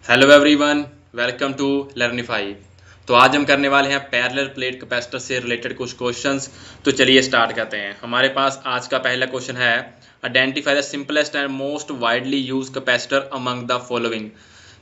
Hello everyone, welcome to Learnify. तो आज हम करने वाले हैं पैरेलल प्लेट कैपेसिटर से रिलेटेड कुछ क्वेश्चंस। तो चलिए स्टार्ट करते हैं। हमारे पास आज का पहला क्वेश्चन है, identify the simplest and most widely used capacitor among the following.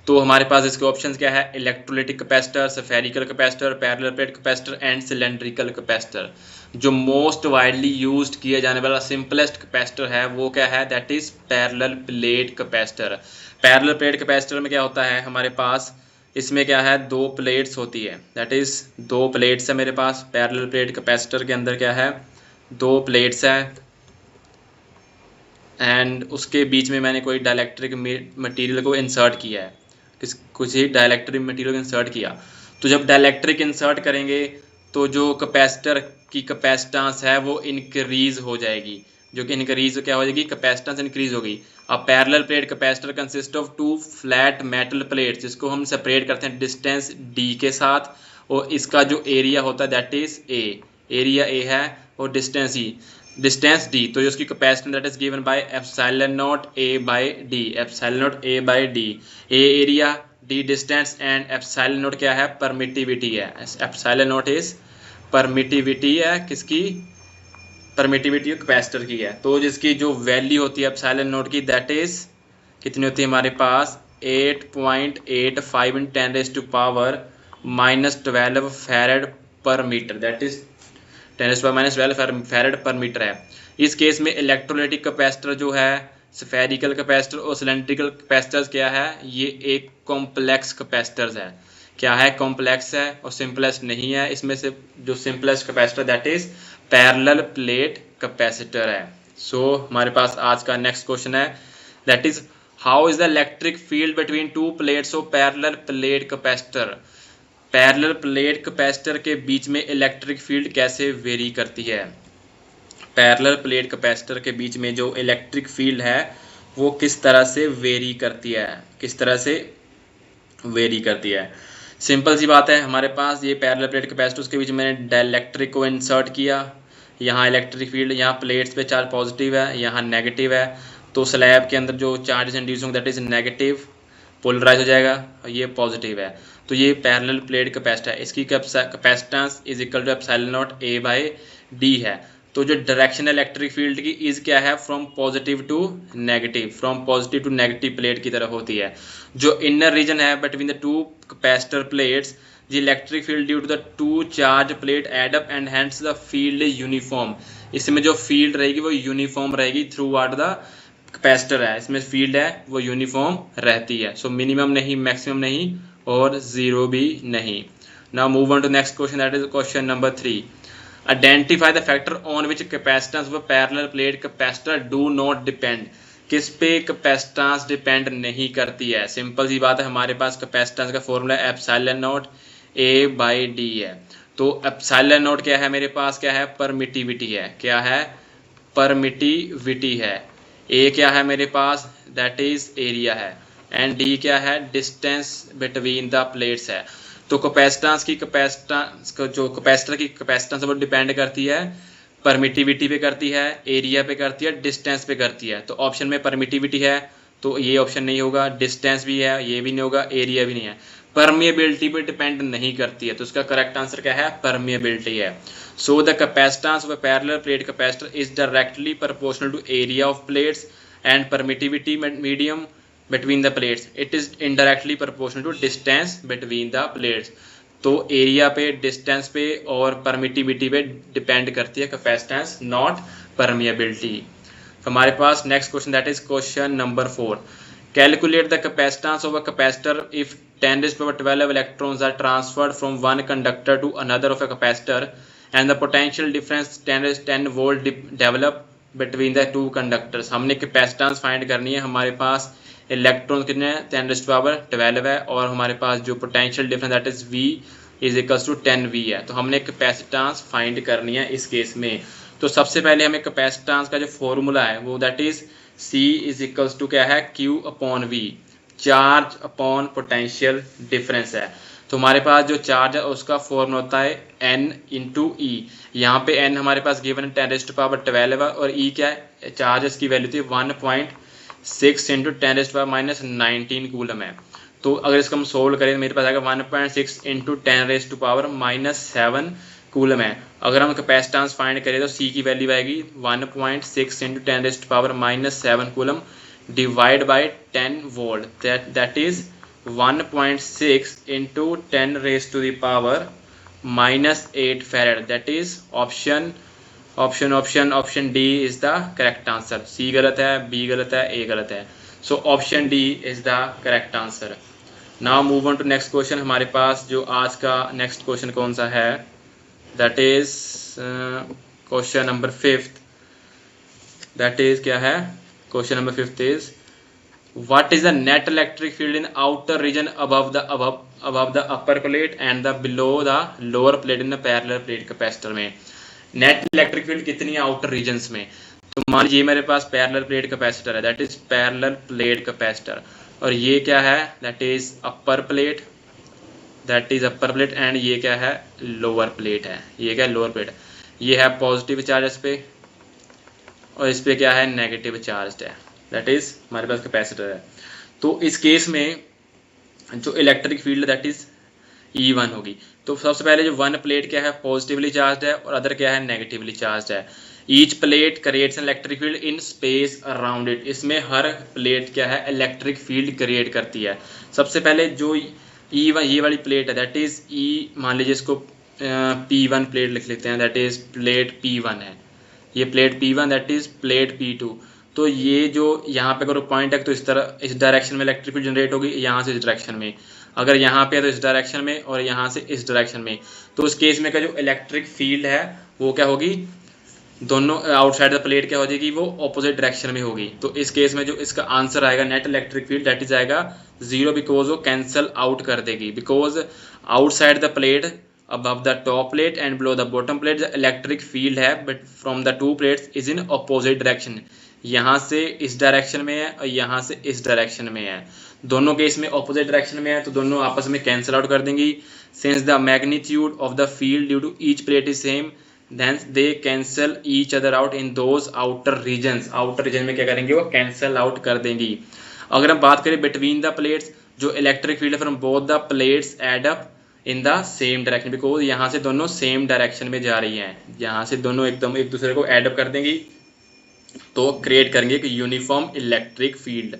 तो हमारे पास इसके ऑप्शंस क्या है, electrolytic capacitor, spherical capacitor, parallel plate capacitor and cylindrical capacitor. जो मोस्ट वाइडली यूज्ड किया जाने वाला सिंपलेस्ट कैपेसिटर है वो क्या है, that is parallel plate capacitor. Parallel plate capacitor में क्या होता है हमारे पास, इसमें क्या है, दो प्लेट्स होती है, दैट इज दो प्लेट्स है मेरे पास। पैरेलल प्लेट कैपेसिटर के अंदर क्या है, दो प्लेट्स है एंड उसके बीच में मैंने कोई डाइलेक्ट्रिक मटेरियल को इंसर्ट किया है, कुछ ही डाइलेक्ट्रिक मटेरियल इंसर्ट किया। तो जब डाइलेक्ट्रिक इंसर्ट करेंगे तो जो कैपेसिटर की कैपेसिटेंस है वो इंक्रीज हो जाएगी। जो कि इंक्रीज क्या हो जाएगी, कैपेसिटेंस इंक्रीज होगी। अब parallel plate capacitor consist of two flat metal plates, जिसको हम सेपरेट करते हैं डिस्टेंस डी के साथ, और इसका जो एरिया होता है that is A, area A है और डिस्टेंस ई, डिस्टेंस डी। तो उसकी capacitance that is given by epsilon nought A by D, epsilon nought A by D, A area, D distance and epsilon nought क्या है, permittivity है। Epsilon not is permittivity है, किसकी, permittivity capacitor की है। तो जिसकी जो वैल्यू होती है एप्सिलॉन नॉट की, दैट इज कितनी होती है हमारे पास, 8.85 इन 10⁻⁻12 फैरेड पर मीटर, दैट इज 10⁻⁻12 फैरेड पर मीटर है। इस केस में इलेक्ट्रोलाइटिक कैपेसिटर जो है, स्फेरिकल कैपेसिटर और सिलेंड्रिकल कैपेसिटर्स क्या है, ये एक कॉम्प्लेक्स कैपेसिटर्स है। क्या है, कॉम्प्लेक्स है और सिंपलेस्ट नहीं है। इसमें से जो simplest capacitor that is parallel plate capacitor है। सो हमारे पास आज का नेक्स्ट क्वेश्चन है, that is how is the electric field between two plates of parallel plate capacitor. Parallel plate capacitor के बीच में इलेक्ट्रिक फील्ड कैसे वेरी करती है। पैरेलल प्लेट कैपेसिटर के बीच में जो इलेक्ट्रिक फील्ड है वो किस तरह से वेरी करती है, किस तरह से वेरी करती है। सिंपल सी बात है, हमारे पास ये पैरेलल प्लेट कैपेसिटर के बीच में मैंने डाइलेक्ट्रिक को इंसर्ट किया। यहाँ इलेक्ट्रिक फील्ड, यहाँ प्लेट्स पे चार्ज पॉजिटिव है, यहाँ नेगेटिव है। तो स्लैब के अंदर जो चार्ज इंड्यूस होंगे दैट इज नेगेटिव, पोलराइज हो जाएगा, और ये पॉजिटिव है। तो ये पैरेलल प्लेट कैपेसिटर है, इसकी capacitance is equal to epsilon nought A by D है। तो जो डायरेक्शन इलेक्ट्रिक फील्ड की इज क्या है, from positive to negative, from positive to negative plate की तरफ होती है। जो इनर रीजन है between the two capacitor plates, the electric field due to the two charge plate add up and hence the field uniform. इसमें जो field रहेगी वो यूनिफॉर्म रहेगी थ्रू आउट द कैपेसिटर है, इसमें फील्ड है वो यूनिफॉर्म रहती है। सो मिनिमम नहीं, मैक्सिमम नहीं और जीरो भी नहीं। Now move on to next question, that is question number 3। Identify the factor on which capacitance of parallel plate capacitor do not depend. किस पे कैपेसिटेंस डिपेंड नहीं करती है। सिंपल सी बात है, हमारे पास कैपेसिटेंस का formula epsilon nought A by D है। तो एप्सिलॉन नॉट क्या है मेरे पास, क्या है, परमिटिविटी है, क्या है, परमिटिविटी है। ए क्या है मेरे पास, दैट इज एरिया है, एंड डी क्या है, डिस्टेंस बिटवीन द प्लेट्स है। तो कैपेसिटेंस की कैपेसिटेंस जो कैपेसिटर की कैपेसिटेंस वो डिपेंड करती है, परमिटिविटी पे करती है, एरिया पे करती है, डिस्टेंस पे करती है। तो ऑप्शन में परमिटिविटी है तो ये ऑप्शन नहीं होगा, डिस्टेंस भी है ये भी नहीं होगा, एरिया भी नहीं है। परमिएबिलिटी पे डिपेंड नहीं करती है, तो उसका करेक्ट आंसर क्या है, परमिएबिलिटी है। So the capacitance of a parallel plate capacitor is directly proportional to area of plates and permittivity medium between the plates, it is indirectly proportional to distance between the plates। तो area पे, distance पे और permittivity पे depend करती है capacitance, not permeability. हमारे पास next question that is question number 4। Calculate the capacitance of a capacitor if 10⁻12 electrons are transferred from one conductor to another of a capacitor and the potential difference 10 volt develop between the two conductors। हमने capacitance find करनी है। हमारे पास electron कितने हैं, 10⁻12 है, और हमारे पास जो potential difference that is V is equals to 10V है। तो हमने कैपेसिटेंस फाइंड करनी है इस केस में। तो सबसे पहले हमें कैपेसिटेंस का जो फॉर्मूला है वो that is C is equals to क्या है, Q upon V, charge upon potential difference है। तो हमारे पास जो चार्ज है उसका फॉर्मूला होता है N इंटू E। यहाँ पे N हमारे पास गिवन 10⁻12 है और E क्या है, चार्ज की वैल्यू थी 1.6 × 10⁻⁻19 कूलम है। तो अगर इसको हम सोल्व करें तो मेरे पास आएगा 1.6 इंटू 10⁻⁻7 कूलम है। अगर हम कैपेसिटेंस फाइंड करें तो सी की वैल्यू आएगी 1.6 into 10⁻⁻7 coulomb divide by 10 volt, that is 1.6 into 10⁻⁻8 farad, that is option D is the correct answer. C गलत है, बी गलत है, ए गलत है, so option D is the correct answer. Now move on to next question. हमारे पास जो आज का नेक्स्ट क्वेश्चन कौन सा है, that is question number 5। That is क्या है, question number 5 is what is the net electric field in outer region above the upper plate and the below the lower plate in the parallel plate capacitor में। Net electric field कितनी है outer regions में, तो मान लीजिए मेरे पास parallel plate capacitor है, that is parallel plate capacitor, और ये क्या है, that is upper plate, and ये क्या है, लोअर प्लेट है। ये क्या है, लोअर प्लेट। ये है पॉजिटिव चार्ज इस पे, और इस पे क्या है, नेगेटिव चार्ज है, दैट इज हमारे पास कैपेसिटर है। तो इस केस में जो electric field that is E1 होगी। तो सबसे पहले जो वन प्लेट क्या है, पॉजिटिवली चार्ज है, और अदर क्या है, नेगेटिवली चार्ज है। Each plate creates an electric field in space around it. इसमें हर प्लेट क्या है, इलेक्ट्रिक फील्ड क्रिएट करती है। सबसे पहले जो E1 ये वाली प्लेट है, दैट इज ई, मान लीजिए इसको P1 प्लेट लिख लेते हैं, दैट इज प्लेट P1 है। ये plate P1 that is plate P2। तो ये जो यहाँ पे अगर पॉइंट है तो इस तरह, इस डायरेक्शन में इलेक्ट्रिक फील्ड जनरेट होगी, यहाँ से इस डायरेक्शन में। अगर यहाँ पे है तो इस डायरेक्शन में, और यहाँ से इस डायरेक्शन में। तो उस केस में का जो इलेक्ट्रिक फील्ड है वो क्या होगी, दोनों आउटसाइड द प्लेट क्या हो जाएगी, वो ऑपोजिट डायरेक्शन में होगी। तो इस केस में जो इसका आंसर आएगा net electric field that is आएगा 0, बिकॉज वो कैंसल आउट कर देगी, because outside the plate above the top plate and below the bottom plate the electric field है, but from the two plates is in opposite direction। यहाँ से इस direction में है और यहाँ से इस डायरेक्शन में है। दोनों केस में ऑपोजिट डायरेक्शन में है, तो दोनों आपस में कैंसिल आउट कर देंगी। Since the magnitude of the field due to each plate is same then they cancel each other out in those outer regions. Outer region में क्या करेंगे, वो कैंसल आउट कर देंगी। अगर हम बात करें बिटवीन द प्लेट्स, जो electric field from both the plates add up in the same direction, because यहाँ से दोनों सेम डायरेक्शन में जा रही हैं। यहाँ से दोनों एकदम एक दूसरे को एड अप कर देंगी, तो क्रिएट करेंगे एक यूनिफॉर्म इलेक्ट्रिक फील्ड।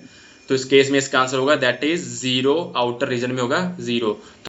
तो इस केस में इसका आंसर होगा दैट इज 0, आउटर रीजन में होगा 0।